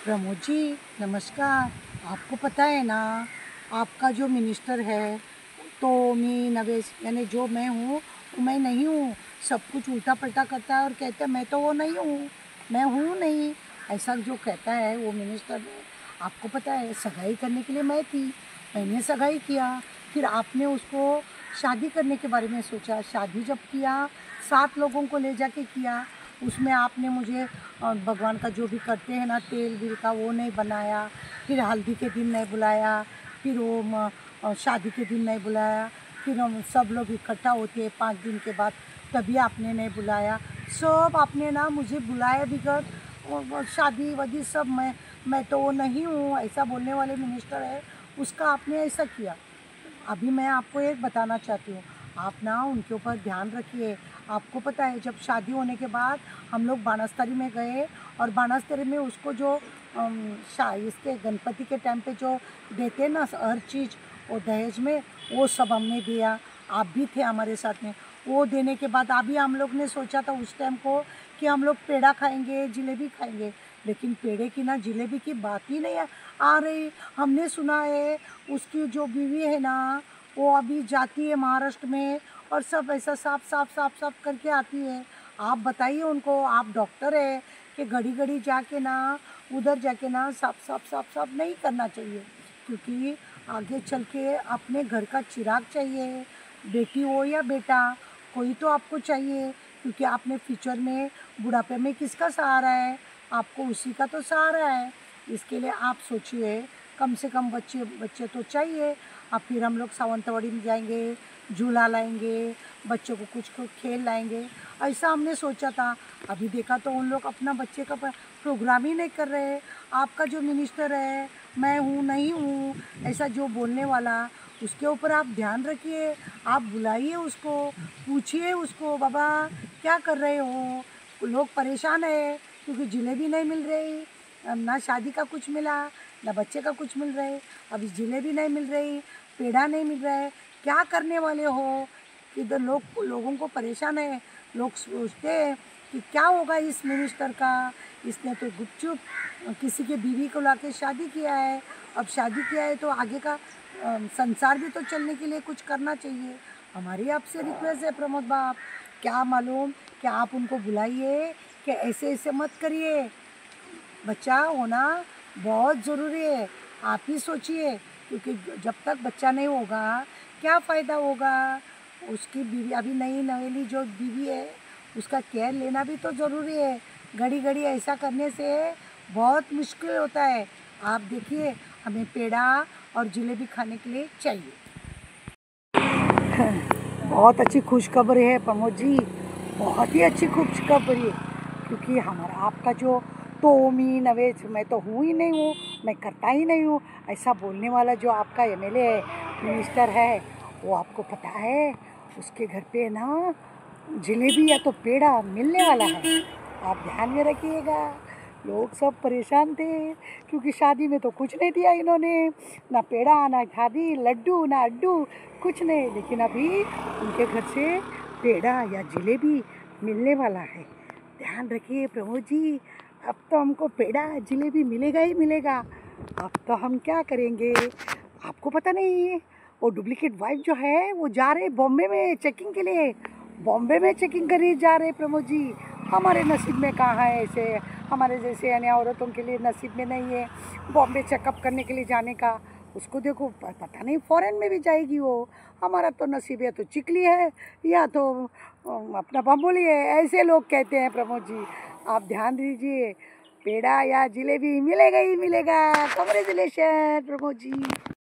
प्रमोद जी नमस्कार। आपको पता है ना, आपका जो मिनिस्टर है तो मी नवेश यानी जो मैं हूँ वो मैं नहीं हूँ। सब कुछ उल्टा पलटा करता है और कहता है मैं तो वो नहीं हूँ, मैं हूँ नहीं, ऐसा जो कहता है वो मिनिस्टर है। आपको पता है सगाई करने के लिए मैं थी, मैंने सगाई किया, फिर आपने उसको शादी करने के बारे में सोचा। शादी जब किया 7 लोगों को ले जाके किया, उसमें आपने मुझे भगवान का जो भी करते हैं ना तेल बिल का वो नहीं बनाया, फिर हल्दी के दिन नहीं बुलाया, फिर वो शादी के दिन नहीं बुलाया, फिर हम सब लोग इकट्ठा होते हैं 5 दिन के बाद तभी आपने नहीं बुलाया। सब आपने ना मुझे बुलाया बिगड़ और शादी वादी सब मैं तो वो नहीं हूँ ऐसा बोलने वाले मिनिस्टर है, उसका आपने ऐसा किया। अभी मैं आपको एक बताना चाहती हूँ, आप ना उनके ऊपर ध्यान रखिए। आपको पता है जब शादी होने के बाद हम लोग बाणस्तरी में गए और बाणस्तरी में उसको जो इसके गणपति के टाइम पे जो देते हैं ना हर चीज़ वो दहेज में, वो सब हमने दिया। आप भी थे हमारे साथ में। वो देने के बाद अभी हम लोग ने सोचा था उस टाइम को कि हम लोग पेड़ा खाएंगे, जलेबी खाएंगे, लेकिन पेड़े की ना जलेबी की बात ही नहीं आ रही। हमने सुना है उसकी जो बीवी है ना वो अभी जाती है महाराष्ट्र में और सब ऐसा साफ साफ साफ साफ करके आती है। आप बताइए उनको, आप डॉक्टर है, कि घड़ी घड़ी जाके ना उधर जाके ना साफ साफ साफ साफ नहीं करना चाहिए, क्योंकि आगे चल के अपने घर का चिराग चाहिए। बेटी हो या बेटा, कोई तो आपको चाहिए, क्योंकि आपने फ्यूचर में बुढ़ापे में किसका सहारा है, आपको उसी का तो सहारा है। इसके लिए आप सोचिए, कम से कम बच्चे बच्चे तो चाहिए। अब फिर हम लोग सावंतवाड़ी में जाएंगे, झूला लाएंगे, बच्चों को कुछ खेल लाएंगे, ऐसा हमने सोचा था। अभी देखा तो उन लोग अपना बच्चे का प्रोग्राम ही नहीं कर रहे। आपका जो मिनिस्टर है मैं हूँ नहीं हूँ ऐसा जो बोलने वाला, उसके ऊपर आप ध्यान रखिए। आप बुलाइए उसको, पूछिए उसको, बाबा क्या कर रहे हो। लोग परेशान है क्योंकि जलेबी नहीं मिल रही, ना शादी का कुछ मिला, ना बच्चे का कुछ मिल रहे, अभी जलेबी नहीं मिल रही, पेड़ा नहीं मिल रहा है। क्या करने वाले हो। इधर लोगों को परेशान है। लोग सोचते हैं कि क्या होगा इस मिनिस्टर का, इसने तो गुपचुप किसी के बीवी को लाके शादी किया है। अब शादी किया है तो आगे का संसार भी तो चलने के लिए कुछ करना चाहिए। हमारी आपसे रिक्वेस्ट है प्रमोद बाप, क्या मालूम कि आप उनको बुलाइए कि ऐसे ऐसे मत करिए। बच्चा होना बहुत ज़रूरी है, आप ही सोचिए, क्योंकि जब तक बच्चा नहीं होगा क्या फ़ायदा होगा। उसकी बीवी अभी नई नवेली जो बीवी है उसका केयर लेना भी तो ज़रूरी है। घड़ी घड़ी ऐसा करने से बहुत मुश्किल होता है। आप देखिए, हमें पेड़ा और जलेबी खाने के लिए चाहिए। बहुत अच्छी खुशखबरी है प्रमोद जी, बहुत ही अच्छी खुशखबरी है, क्योंकि हमारा आपका जो तो मी नवेश मैं तो हूँ ही नहीं हूँ, मैं करता ही नहीं हूँ ऐसा बोलने वाला जो आपका एमएलए है, मिनिस्टर है, वो आपको पता है उसके घर पे ना जलेबी या तो पेड़ा मिलने वाला है। आप ध्यान में रखिएगा। लोग सब परेशान थे क्योंकि शादी में तो कुछ नहीं दिया इन्होंने, ना पेड़ा ना खादी लड्डू ना अड्डू कुछ नहीं, लेकिन अभी उनके घर से पेड़ा या जलेबी मिलने वाला है। ध्यान रखिए प्रमोद जी, अब तो हमको पेड़ा जलेबी मिलेगा ही मिलेगा। अब तो हम क्या करेंगे, आपको पता नहीं है वो डुप्लीकेट वाइफ जो है वो जा रहे बॉम्बे में चेकिंग के लिए, बॉम्बे में चेकिंग करने जा रहे प्रमोद जी। हमारे नसीब में कहाँ है ऐसे, हमारे जैसे अन्य औरतों के लिए नसीब में नहीं है बॉम्बे चेकअप करने के लिए जाने का। उसको देखो पता नहीं फॉरेन में भी जाएगी वो। हमारा तो नसीब है तो चिकली है या तो अपना बम्बोली है, ऐसे लोग कहते हैं प्रमोद जी। आप ध्यान दीजिए, पेड़ा या जलेबी मिलेगा ही मिलेगा। कांग्रेचुलेशन प्रमोद जी।